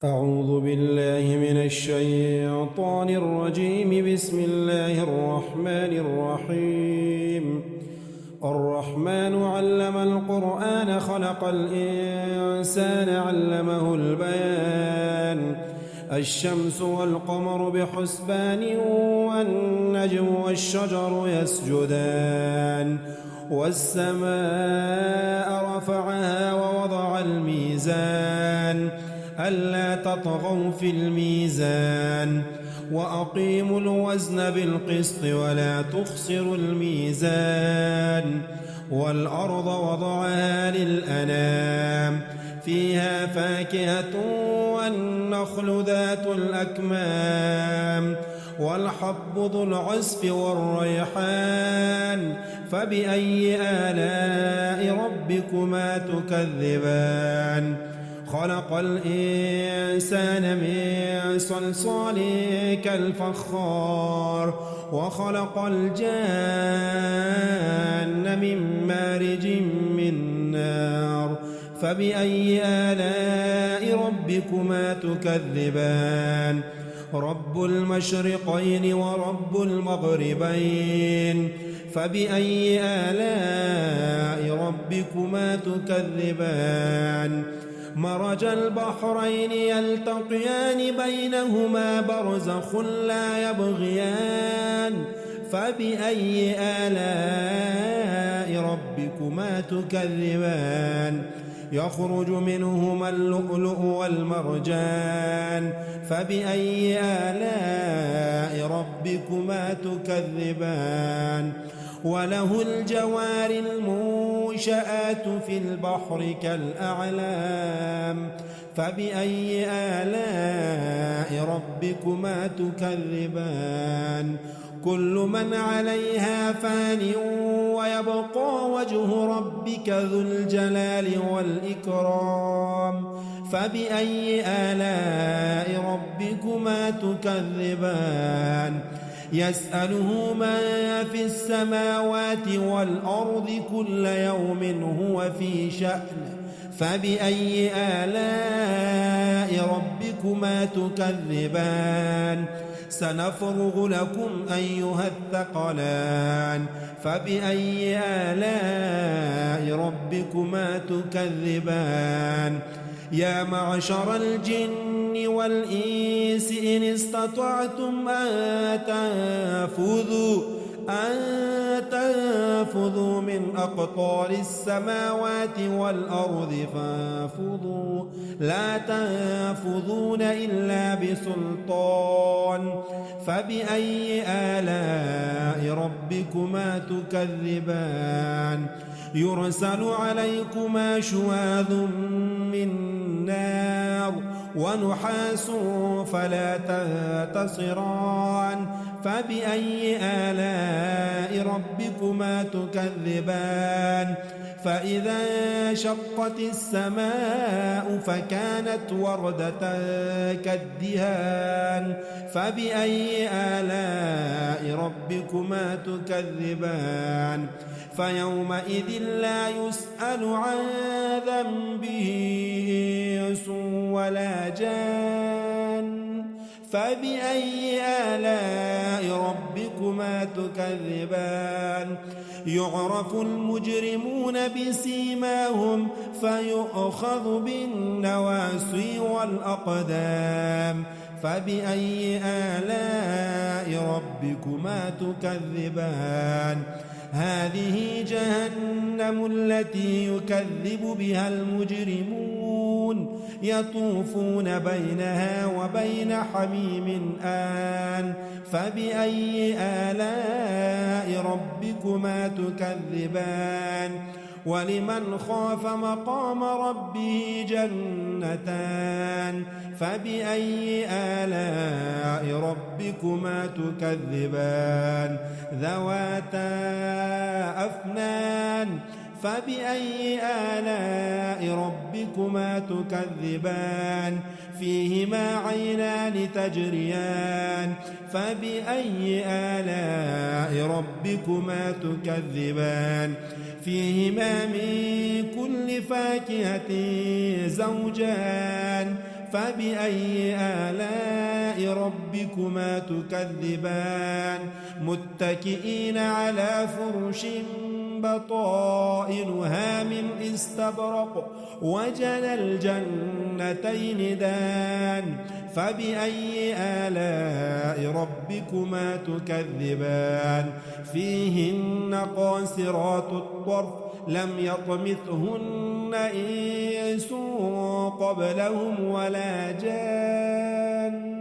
أعوذ بالله من الشيطان الرجيم. بسم الله الرحمن الرحيم. الرحمن علم القرآن خلق الإنسان علمه البيان. الشمس والقمر بحسبان والنجم والشجر يسجدان والسماء رفعها ووضع الميزان ألا تطغوا في الميزان وأقيموا الوزن بالقسط ولا تخسروا الميزان والأرض وضعها للأنام فيها فاكهة والنخل ذات الأكمام والحب ذو العصف والريحان فبأي آلاء ربكما تكذبان خلق الإنسان من صلصال كالفخار وخلق الجان من مارج من نار فبأي آلاء ربكما تكذبان رب المشرقين ورب المغربين فبأي آلاء ربكما تكذبان مرج البحرين يلتقيان بينهما برزخ لا يبغيان فبأي آلاء ربكما تكذبان يخرج منهما اللؤلؤ والمرجان فبأي آلاء ربكما تكذبان وله الجوار المنشآت في البحر كالأعلام فبأي آلاء ربكما تكذبان كل من عليها فان ويبقى وجه ربك ذو الجلال والإكرام فبأي آلاء ربكما تكذبان يسأله من في السماوات والأرض كل يوم هو في شأن فبأي آلاء ربكما تكذبان سنفرغ لكم أيها الثقلان فبأي آلاء ربكما تكذبان يا معشر الجن والإنس إن استطعتم أن تنفذوا من أقطار السماوات والأرض فانفذوا لا تنفذون إلا بسلطان فبأي آلاء ربكما تكذبان يرسل عليكما شواذ من نار ونحاس فلا تنتصران فبأي آلاء ربكما تكذبان فإذا شقت السماء فكانت وردة كالدهان فبأي آلاء ربكما تكذبان فيومئذ لا يسأل عن ذنبه إنس ولا جان فبأي آلاء ربكما تكذبان يعرف المجرمون بسيماهم فيؤخذ بالنواصي والأقدام فبأي آلاء ربكما تكذبان هذه جهنم التي يكذب بها المجرمون يطوفون بينها وبين حميم آن فبأي آلاء ربكما تكذبان ولمن خاف مقام ربه جنتان فبأي آلاء ربكما تكذبان ذواتا أفنان فبأي آلاء ربكما تكذبان فيهما عينان تجريان فبأي آلاء ربكما تكذبان فيهما من كل فاكهة زوجان فبأي آلاء ربكما تكذبان متكئين على فرش بطائنها من استبرق وجنى الجنتين دان فبأي آلاء ربكما تكذبان فيهن قاصرات الطرف لم يطمثهن إنس قبلهم ولا جان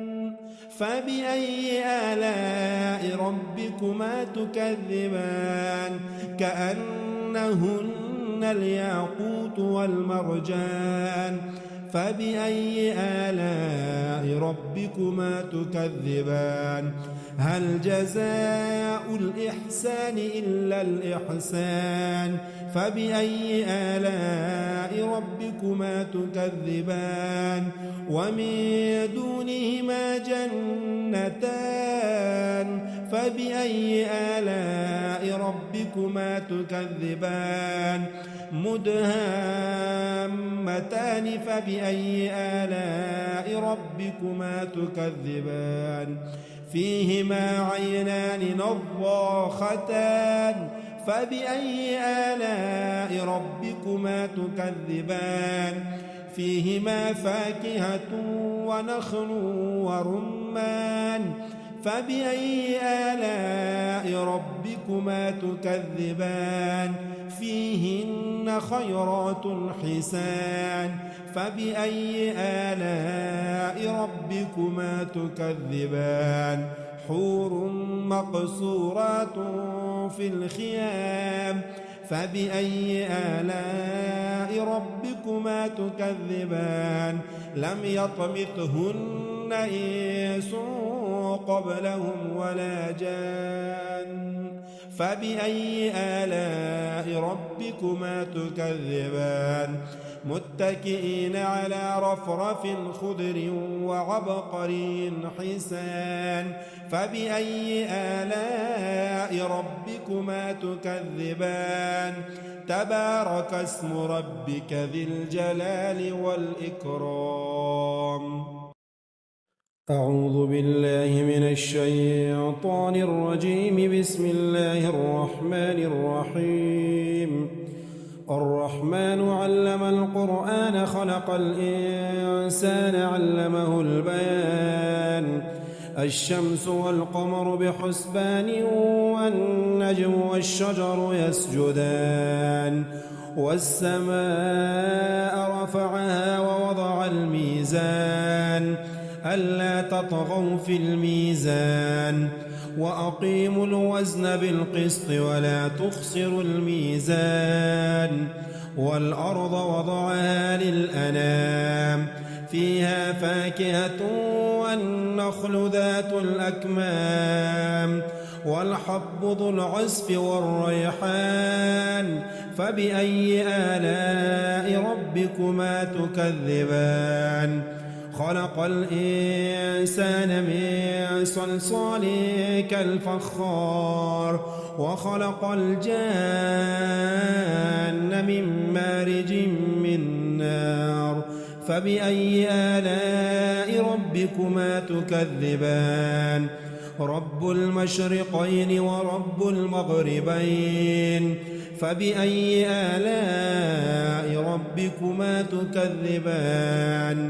فبأي آلاء ربكما تكذبان كأنهن الياقوت والمرجان فبأي آلاء ربكما تكذبان هل جزاء الإحسان إلا الإحسان فبأي آلاء ربكما تكذبان ومن دونهما جنتان فبأي آلاء ربكما تكذبان مدهامتان فبأي آلاء ربكما تكذبان فيهما عينان نضاختان فبأي آلاء ربكما تكذبان فيهما فاكهة ونخل ورمان فبأي آلاء ربكما تكذبان فيهن خيرات حسان فبأي آلاء ربكما تكذبان حور مقصورات في الخيام فبأي آلاء ربكما تكذبان لم يطمثهن إنس قبلهم ولا جان فبأي آلاء ربكما تكذبان متكئين على رفرف خضر وعبقري حسان فبأي آلاء ربكما تكذبان تبارك اسم ربك ذي الجلال والإكرام أعوذ بالله من الشيطان الرجيم بسم الله الرحمن الرحيم الرحمن علم القرآن خلق الإنسان علمه البيان الشمس والقمر بحسبان والنجم والشجر يسجدان والسماء رفعها ووضع الميزان ألا تطغوا في الميزان وأقيموا الوزن بالقسط ولا تخسروا الميزان والأرض وضعها للأنام فيها فاكهة والنخل ذات الأكمام والحب ذو العصف والريحان فبأي آلاء ربكما تكذبان خلق الإنسان من صلصال كالفخار وخلق الجان من مارج من نار فبأي آلاء ربكما تكذبان رب المشرقين ورب المغربين فبأي آلاء ربكما تكذبان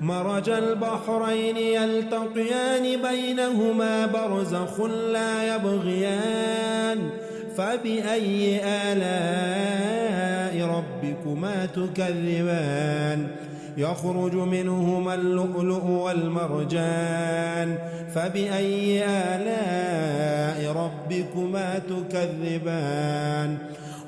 مرج البحرين يلتقيان بينهما برزخ لا يبغيان فبأي آلاء ربكما تكذبان يخرج منهما اللؤلؤ والمرجان فبأي آلاء ربكما تكذبان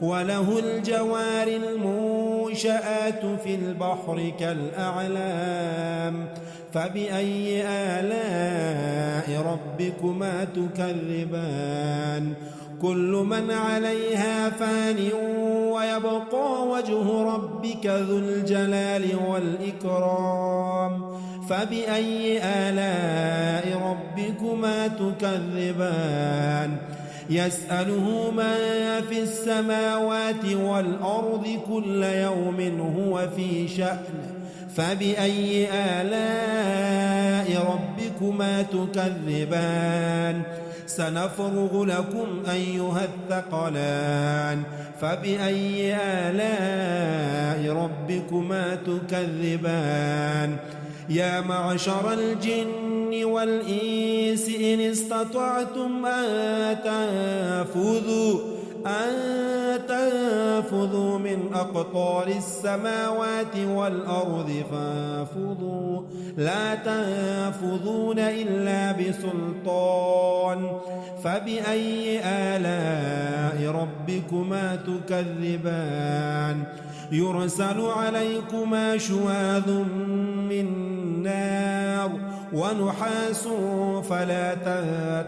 وله الجوار المنشآت في البحر كالأعلام فبأي آلاء ربكما تكذبان كل من عليها فان ويبقى وجه ربك ذو الجلال والإكرام فبأي آلاء ربكما تكذبان يسأله من في السماوات والأرض كل يوم هو في شأن فبأي آلاء ربكما تكذبان سنفرغ لكم أيها الثقلان فبأي آلاء ربكما تكذبان يا معشر الجن والإنس إن استطعتم أن تنفذوا من أقطار السماوات والأرض فانفذوا لا تنفذون إلا بسلطان فبأي آلاء ربكما تكذبان يرسل عليكما شواظ من نار ونحاس فلا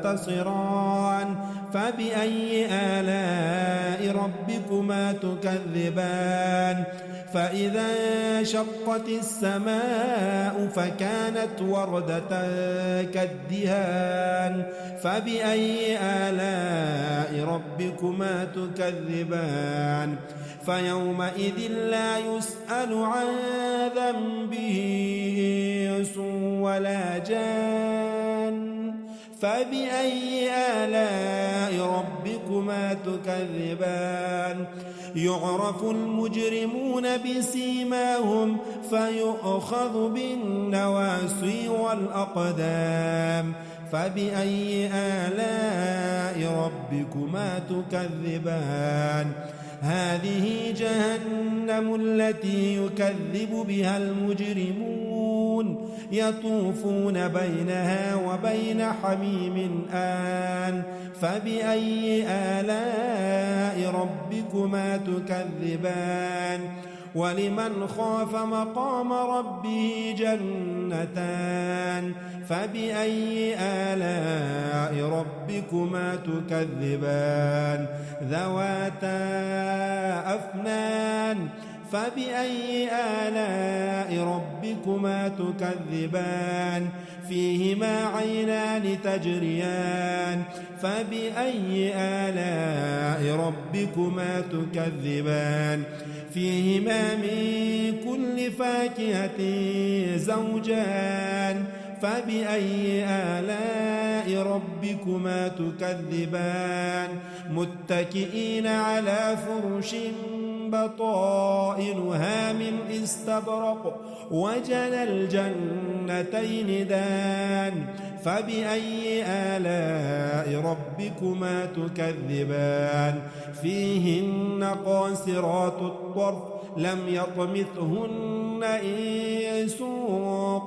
تنتصران فبأي آلاء ربكما تكذبان فإذا انشقت السماء فكانت وردة كالدهان فبأي آلاء ربكما تكذبان فيومئذ لا يسأل عن ذنبه إنس ولا جان فبأي آلاء ربكما تكذبان يعرف المجرمون بسيماهم فيؤخذ بالنواصي والأقدام فبأي آلاء ربكما تكذبان هذه جهنم التي يكذب بها المجرمون يطوفون بينها وبين حميم آن فبأي آلاء ربكما تكذبان ولمن خاف مقام ربه جنتان فبأي آلاء ربكما تكذبان ذواتا أفنان فبأي آلاء ربكما تكذبان فيهما عينان تجريان فبأي آلاء ربكما تكذبان فيهما من كل فاكهة زوجان فبأي آلاء ربكما تكذبان متكئين على فرش بطائنها من استبرق وجنى الجنتين دان فبأي آلاء ربكما تكذبان فيهن قاصرات الطرف لم يطمثهن إنس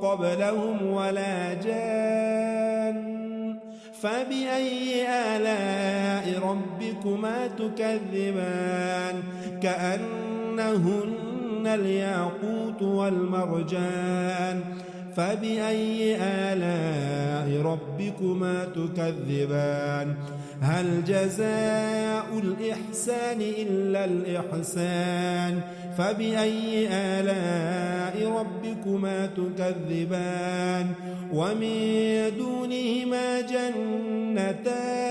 قبلهم ولا جان فبأي آلاء ربكما تكذبان كأنهن الياقوت والمرجان فبأي آلاء ربكما تكذبان هل جزاء الإحسان إلا الإحسان فبأي آلاء ربكما تكذبان ومن دونهما جنتان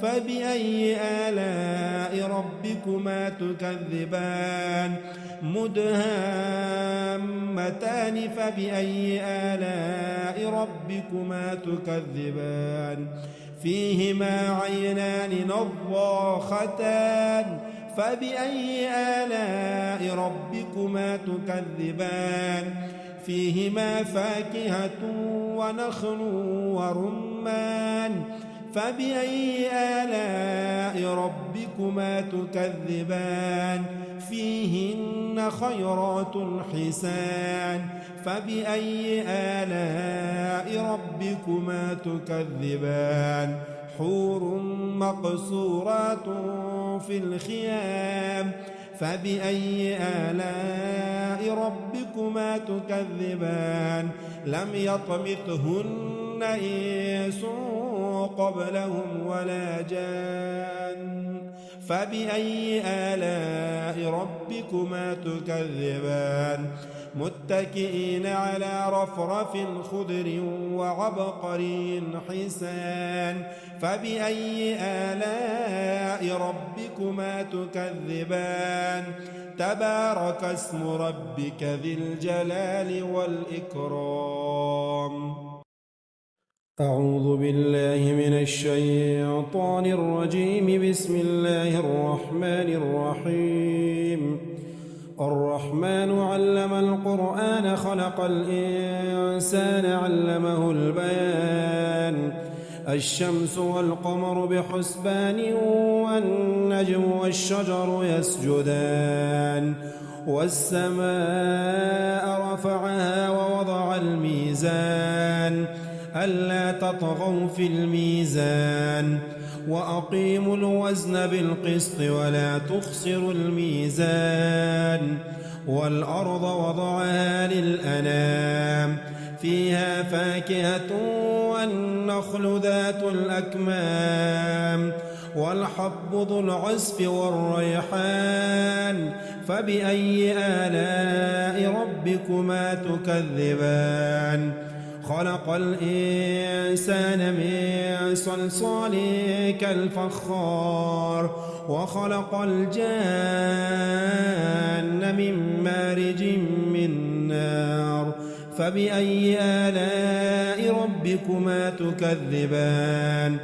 فبأي آلاء ربكما تكذبان مدهامتان فبأي آلاء ربكما تكذبان فيهما عينان نضاختان فبأي آلاء ربكما تكذبان فيهما فاكهة ونخل ورمان فبأي آلاء ربكما تكذبان فيهن خيرات حسان فبأي آلاء ربكما تكذبان حور مقصورات في الخيام فبأي آلاء ربكما تكذبان لم يطمثهن إنس قبلهم ولا جان فبأي آلاء ربكما تكذبان متكئين على رفرف خضر وعبقري حسان فبأي آلاء ربكما تكذبان تبارك اسم ربك ذي الجلال والإكرام أعوذ بالله من الشيطان الرجيم. بسم الله الرحمن الرحيم. الرحمن علم القرآن خلق الإنسان علمه البيان. الشمس والقمر بحسبان والنجم والشجر يسجدان والسماء رفعها ووضع الميزان ألا تطغوا في الميزان وأقيموا الوزن بالقسط ولا تخسروا الميزان والأرض وضعها للأنام فيها فاكهة والنخل ذات الأكمام والحب ذو العصف والريحان فبأي آلاء ربكما تكذبان خلق الإنسان من صلصال كالفخار وخلق الجان من مارج من نار فبأي آلاء ربكما تكذبان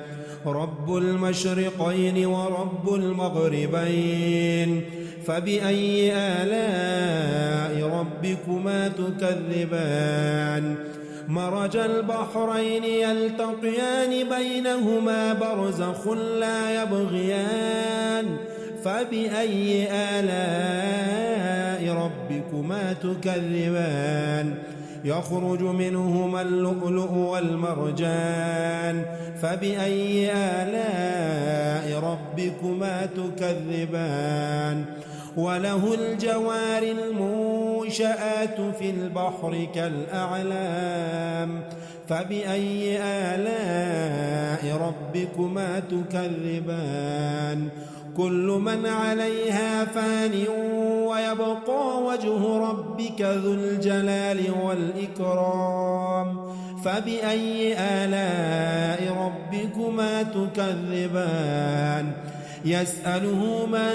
رب المشرقين ورب المغربين فبأي آلاء ربكما تكذبان مرج البحرين يلتقيان بينهما برزخ لا يبغيان فبأي آلاء ربكما تكذبان يخرج منهما اللؤلؤ والمرجان فبأي آلاء ربكما تكذبان وله الجوار المنشآت في البحر كالأعلام فبأي آلاء ربكما تكذبان كل من عليها فان ويبقى وجه ربك ذو الجلال والإكرام فبأي آلاء ربكما تكذبان يسأله من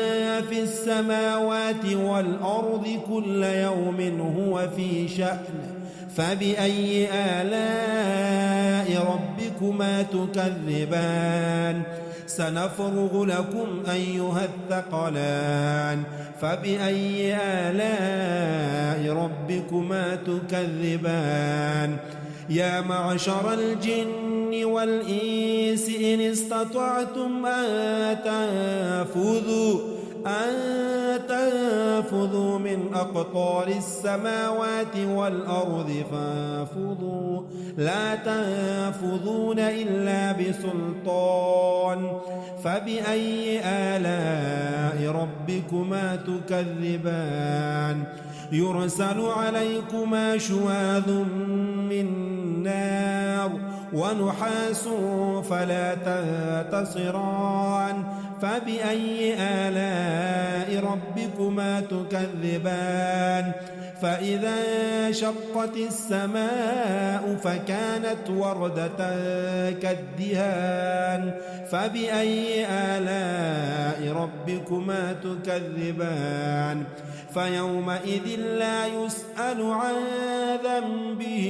في السماوات والأرض كل يوم هو في شأن فبأي آلاء ربكما تكذبان سنفرغ لكم أيها الثقلان فبأي آلاء ربكما تكذبان يا معشر الجن والإنس إن استطعتم أن تنفذوا من أقطار السماوات والأرض فانفذوا لا تنفذون إلا بسلطان فبأي آلاء ربكما تكذبان يرسل عليكما شواظ من نار ونحاس فلا تنتصران فبأي آلاء ربكما تكذبان فإذا انشقت السماء فكانت وردة كالدهان فبأي آلاء ربكما تكذبان فيومئذ لا يسأل عن ذنبه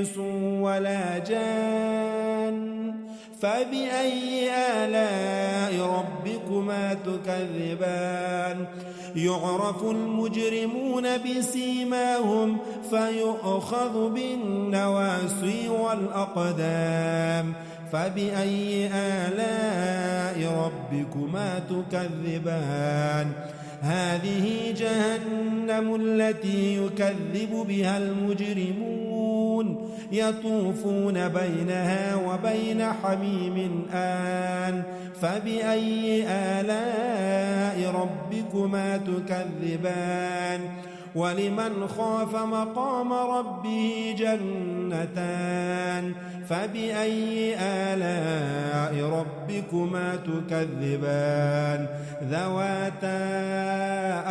إنس ولا جان فبأي آلاء ربكما تكذبان يعرف المجرمون بسيماهم فيؤخذ بالنواصي والأقدام فبأي آلاء ربكما تكذبان هذه جهنم التي يكذب بها المجرمون يطوفون بينها وبين حميم آن فبأي آلاء ربكما تكذبان ولمن خاف مقام ربه جنتان فبأي آلاء ربكما تكذبان ذواتا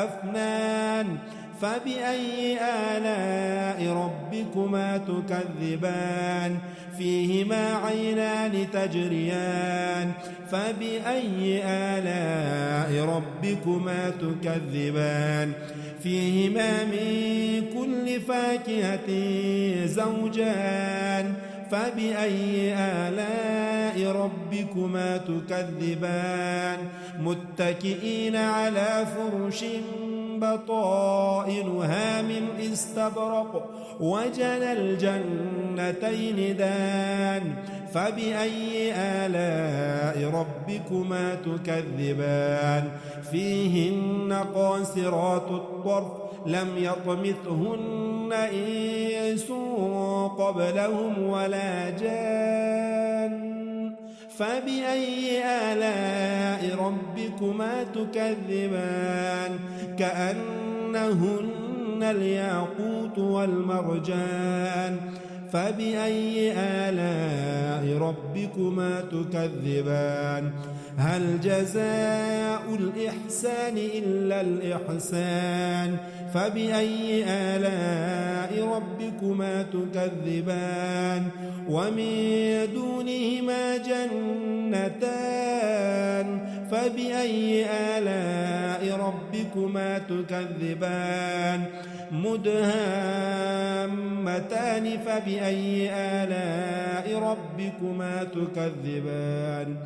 أفنان فبأي آلاء ربكما تكذبان فيهما عينان تجريان فبأي آلاء ربكما تكذبان فيهما من كل فاكهة زوجان فبأي آلاء ربكما تكذبان متكئين على فرش بطائنها من استبرق وجنى الجنتين دان فبأي آلاء ربكما تكذبان فيهن قاصرات الطرف لم يطمثهن إنس قبلهم ولا جان فبأي آلاء ربكما تكذبان كأنهن الياقوت والمرجان فبأي آلاء ربكما تكذبان هل جزاء الإحسان إلا الإحسان فبأي آلاء ربكما تكذبان ومن دونهما جنتان فبأي آلاء ربكما تكذبان مدهامتان فبأي آلاء ربكما تكذبان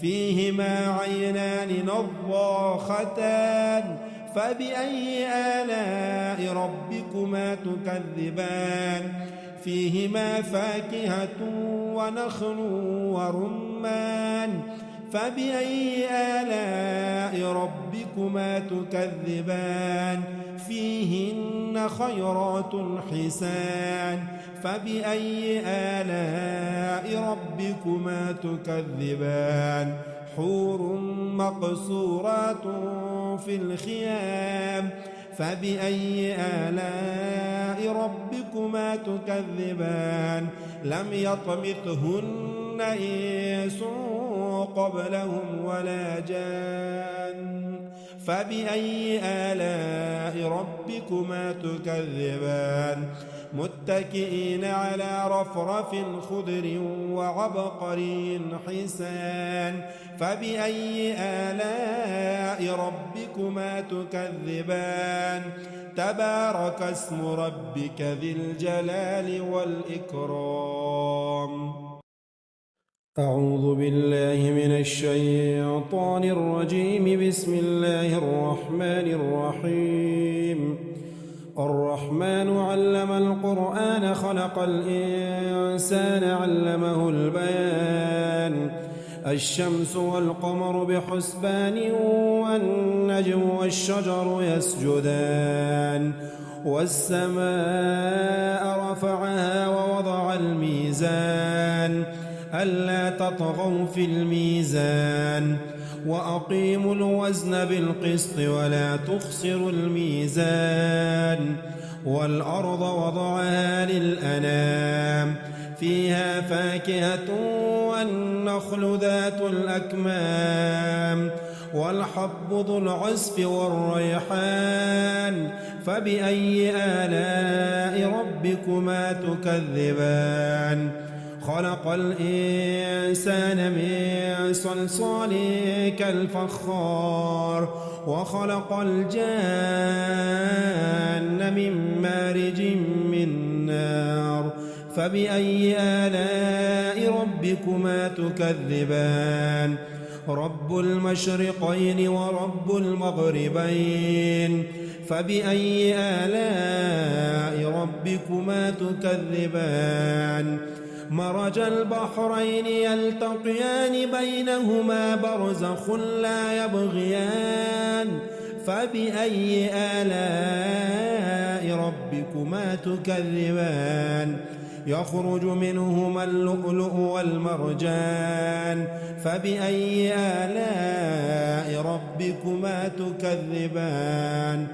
فيهما عينان نضاختان فبأي آلاء ربكما تكذبان فيهما فاكهة ونخل ورمان فبأي آلاء ربكما تكذبان فيهن خيرات حسان فبأي آلاء ربكما تكذبان حور مقصورات في الخيام فبأي آلاء ربكما تكذبان لم يطمثهن إنس قبلهم ولا جان فبأي آلاء ربكما تكذبان متكئين على رفرف خضر وعبقري حسان فبأي آلاء ربكما تكذبان تبارك اسم ربك ذي الجلال والإكرام أعوذ بالله من الشيطان الرجيم بسم الله الرحمن الرحيم الرحمن علم القرآن خلق الإنسان علمه البيان الشمس والقمر بحسبان والنجم والشجر يسجدان والسماء رفعها ووضع الميزان ألا تطغوا في الميزان وأقيموا الوزن بالقسط ولا تخسروا الميزان والأرض وضعها للأنام فيها فاكهة والنخل ذات الأكمام والحب ذو العصف والريحان فبأي آلاء ربكما تكذبان خلق الإنسان من صلصال كالفخار وخلق الجان من مارج من نار فبأي آلاء ربكما تكذبان رب المشرقين ورب المغربين فبأي آلاء ربكما تكذبان مرج البحرين يلتقيان بينهما برزخ لا يبغيان فبأي آلاء ربكما تكذبان يخرج منهما اللؤلؤ والمرجان فبأي آلاء ربكما تكذبان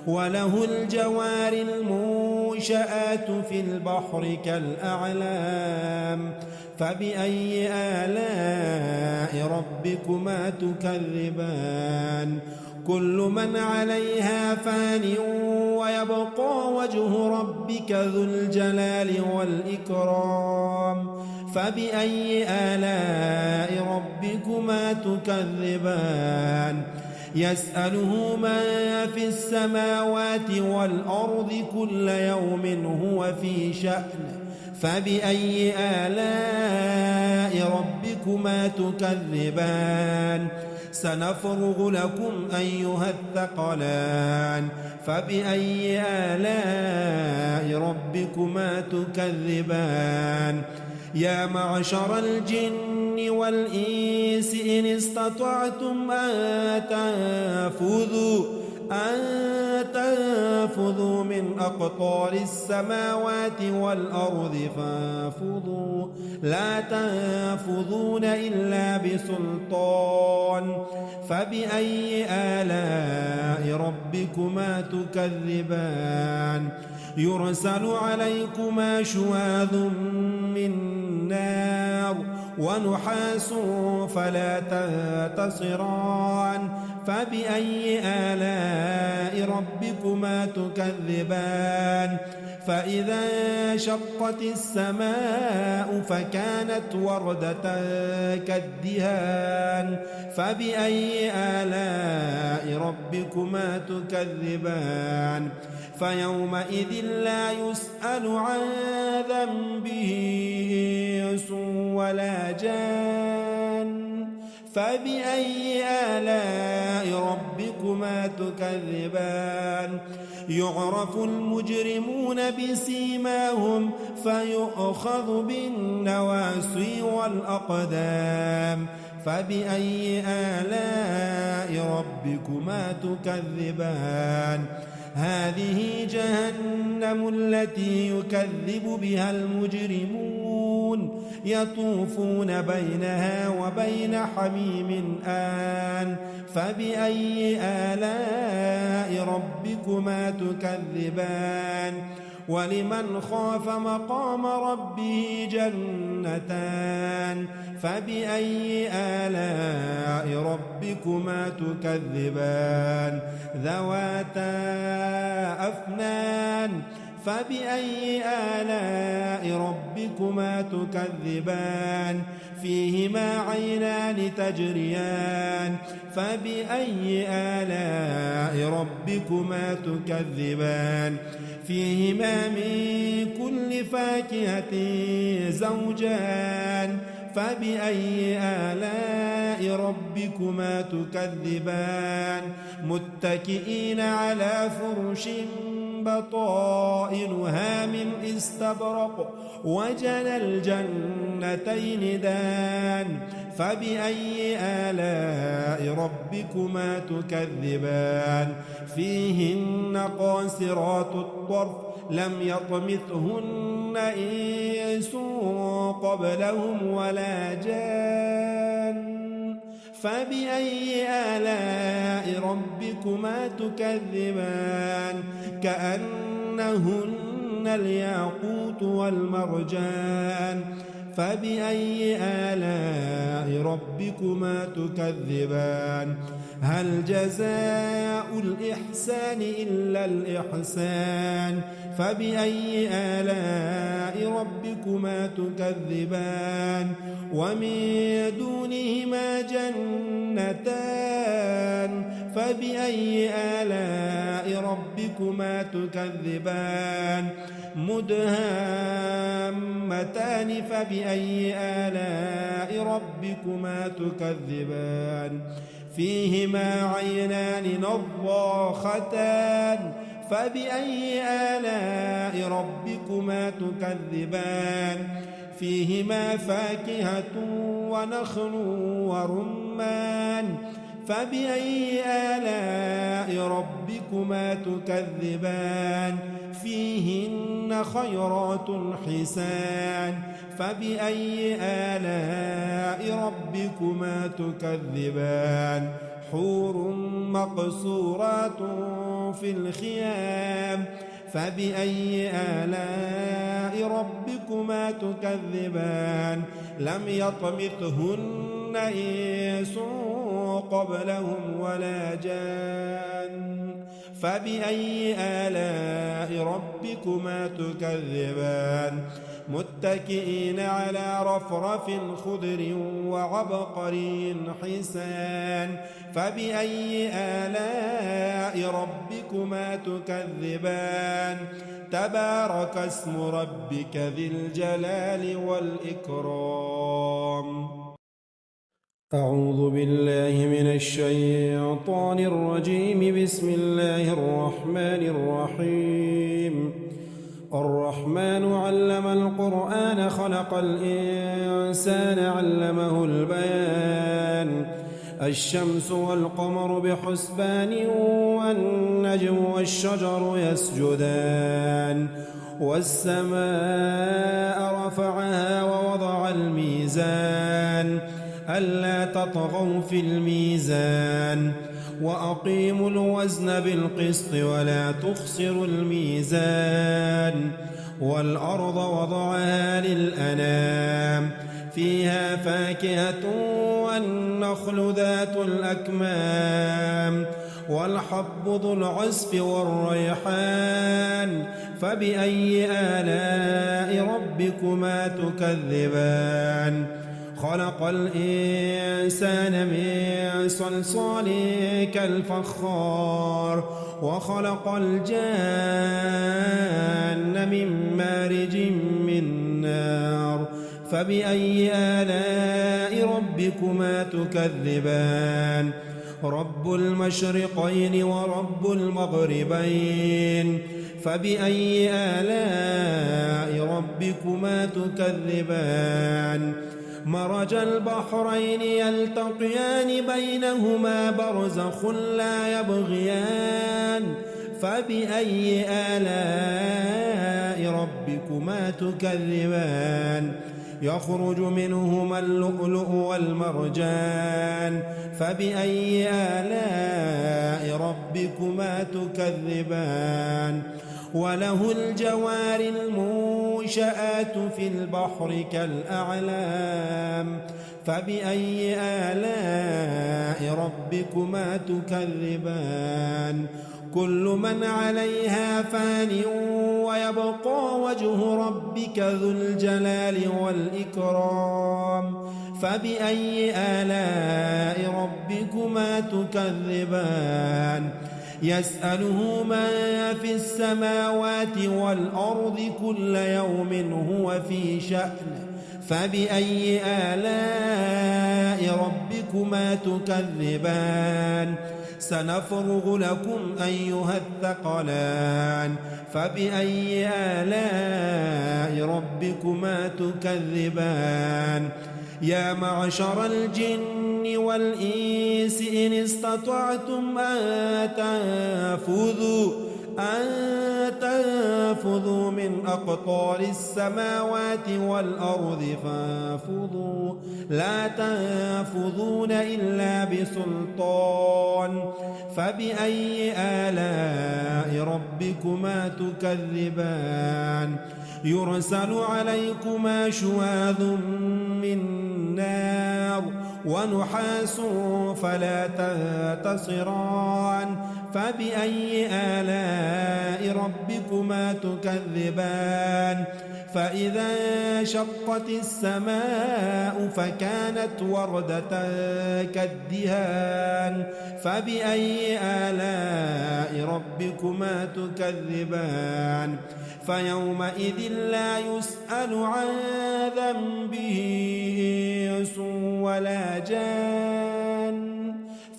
وله الجوار المنشآت في البحر كالأعلام فبأي آلاء ربكما تكذبان كل من عليها فان ويبقى وجه ربك ذو الجلال والإكرام فبأي آلاء ربكما تكذبان يسأله من في السماوات والأرض كل يوم هو في شأن فبأي آلاء ربكما تكذبان سنفرغ لكم أيها الثقلان فبأي آلاء ربكما تكذبان يا معشر الجن والإنس إن استطعتم أن تنفذوا من أقطار السماوات والأرض فانفذوا لا تنفذون إلا بسلطان فبأي آلاء ربكما تكذبان يرسل عليكما شواظ من نار ونحاس فلا تنتصران فبأي آلاء ربكما تكذبان فإذا انشقت السماء فكانت وردة كالدهان فبأي آلاء ربكما تكذبان فيومئذ لا يسأل عن ذنبه إنس ولا جان فبأي آلاء ربكما تكذبان يعرف المجرمون بسيماهم فيؤخذ بالنواصي والأقدام فبأي آلاء ربكما تكذبان هذه جهنم التي يكذب بها المجرمون يطوفون بينها وبين حميم آن فبأي آلاء ربكما تكذبان ولمن خاف مقام ربه جنتان فبأي آلاء ربكما تكذبان ذواتا أفنان فبأي آلاء ربكما تكذبان فيهما عينان تجريان فبأي آلاء ربكما تكذبان فيهما من كل فاكهة زوجان فبأي آلاء ربكما تكذبان متكئين على فرش بطائنها من استبرق وجنى الجنتين دان فبأي آلاء ربكما تكذبان فيهن قاصرات الطرف لم يطمثهن إنس قبلهم ولا جان فبأي آلاء ربكما تكذبان كأنهن الياقوت والمرجان فبأي آلاء ربكما تكذبان هل جزاء الإحسان إلا الإحسان فبأي آلاء ربكما تكذبان ومن دونهما جنتان فبأي آلاء ربكما تكذبان مدهامتان فبأي آلاء ربكما تكذبان فيهما عينان نضاختان فبأي آلاء ربكما تكذبان فيهما فاكهة ونخل ورمان فبأي آلاء ربكما تكذبان فيهن خيرات حسان فبأي آلاء ربكما تكذبان حور مقصورات في الخيام فبأي آلاء ربكما تكذبان لم يطمثهن إنس قبلهم ولا جان فبأي آلاء ربكما تكذبان متكئين على رفرف خضر وعبقري حسان فبأي آلاء ربكما تكذبان تبارك اسم ربك ذي الجلال والإكرام أعوذ بالله من الشيطان الرجيم بسم الله الرحمن الرحيم الرحمن علم القرآن خلق الإنسان علمه البيان الشمس والقمر بحسبان والنجم والشجر يسجدان والسماء رفعها ووضع الميزان ألا تطغوا في الميزان وأقيموا الوزن بالقسط ولا تخسروا الميزان والأرض وضعها للأنام فيها فاكهة والنخل ذات الأكمام والحب ذو العصف والريحان فبأي آلاء ربكما تكذبان خلق الإنسان من صلصال كالفخار وخلق الجان من مارج من نار فبأي آلاء ربكما تكذبان رب المشرقين ورب المغربين فبأي آلاء ربكما تكذبان مرج البحرين يلتقيان بينهما برزخ لا يبغيان فبأي آلاء ربكما تكذبان يخرج منهما اللؤلؤ والمرجان فبأي آلاء ربكما تكذبان وله الجوار المنشآت في البحر كالأعلام فبأي آلاء ربكما تكذبان كل من عليها فان ويبقى وجه ربك ذو الجلال والإكرام فبأي آلاء ربكما تكذبان يسأله من في السماوات والأرض كل يوم هو في شأن فبأي آلاء ربكما تكذبان سنفرغ لكم أيها الثقلان فبأي آلاء ربكما تكذبان يا معشر الجن والإنس إن استطعتم أن تنفذوا من أقطار السماوات والأرض فانفذوا لا تنفذون إلا بسلطان فبأي آلاء ربكما تكذبان يرسل عليكما شواظ من نار ونحاس فلا تنتصران فبأي آلاء ربكما تكذبان فإذا انشقت السماء فكانت وردة كالدهان فبأي آلاء ربكما تكذبان فيومئذ لا يسأل عن ذنبه إنس ولا جان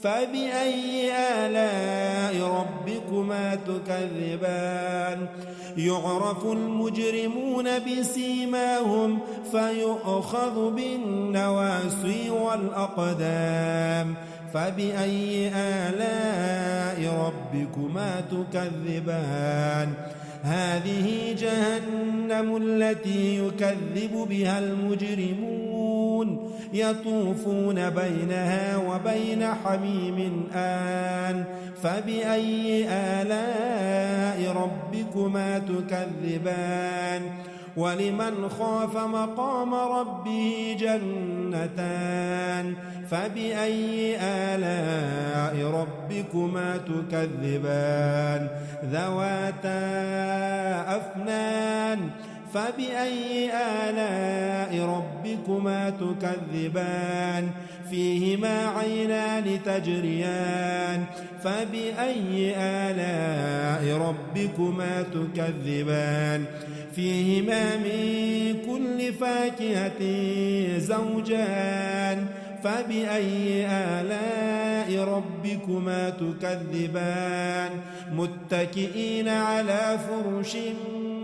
فبأي آلاء ربكما تكذبان يعرف المجرمون بسيماهم فيؤخذ بالنواصي والأقدام فبأي آلاء ربكما تكذبان هذه جهنم التي يكذب بها المجرمون يطوفون بينها وبين حميم آن فبأي آلاء ربكما تكذبان ولمن خاف مقام ربه جنتان فبأي آلاء ربكما تكذبان ذواتا أفنان فبأي آلاء ربكما تكذبان فيهما عينان تجريان فبأي آلاء ربكما تكذبان فيهما من كل فاكهة زوجان فبأي آلاء ربكما تكذبان متكئين على فرش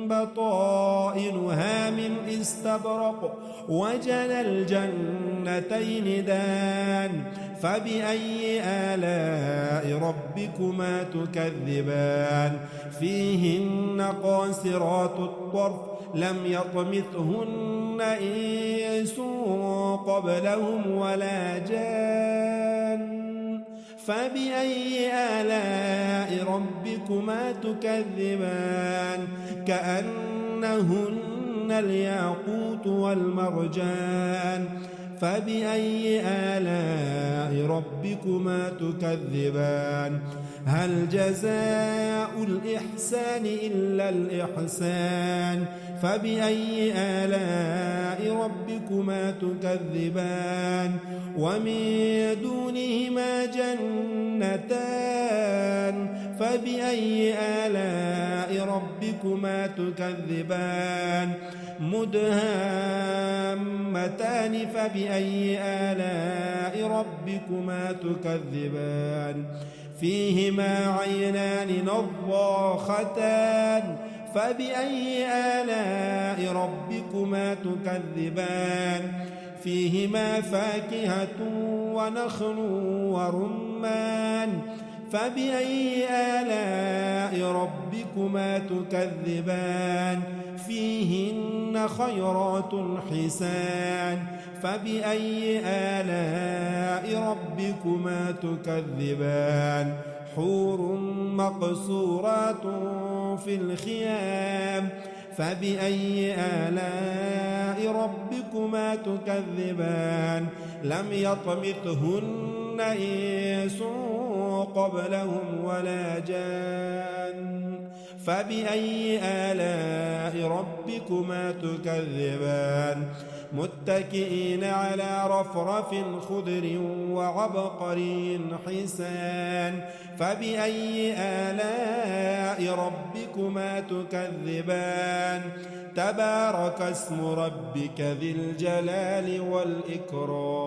بطائنها من استبرق وجنى الجنتين دان فبأي آلاء ربكما تكذبان فيهن قاصرات الطرف لم يطمثهن إنس قبلهم ولا جان فبأي آلاء ربكما تكذبان كأنهن الياقوت والمرجان فبأي آلاء ربكما تكذبان هل جزاء الإحسان إلا الإحسان فبأي آلاء ربكما تكذبان ومن دونهما جنتان فبأي آلاء ربكما تكذبان مدهامتان فبأي آلاء ربكما تكذبان فيهما عينان نضاختان فبأي آلاء ربكما تكذبان فيهما فاكهة ونخل ورمان فبأي آلاء ربكما تكذبان فيهن خيرات حسان فبأي آلاء ربكما تكذبان حور مقصورات في الخيام فبأي آلاء ربكما تكذبان لم يطمثهن إنس قبلهم ولا جان فبأي آلاء ربكما تكذبان متكئين على رفرف خضر وعبقري حسان فبأي آلاء ربكما تكذبان تبارك اسم ربك ذي الجلال والإكرام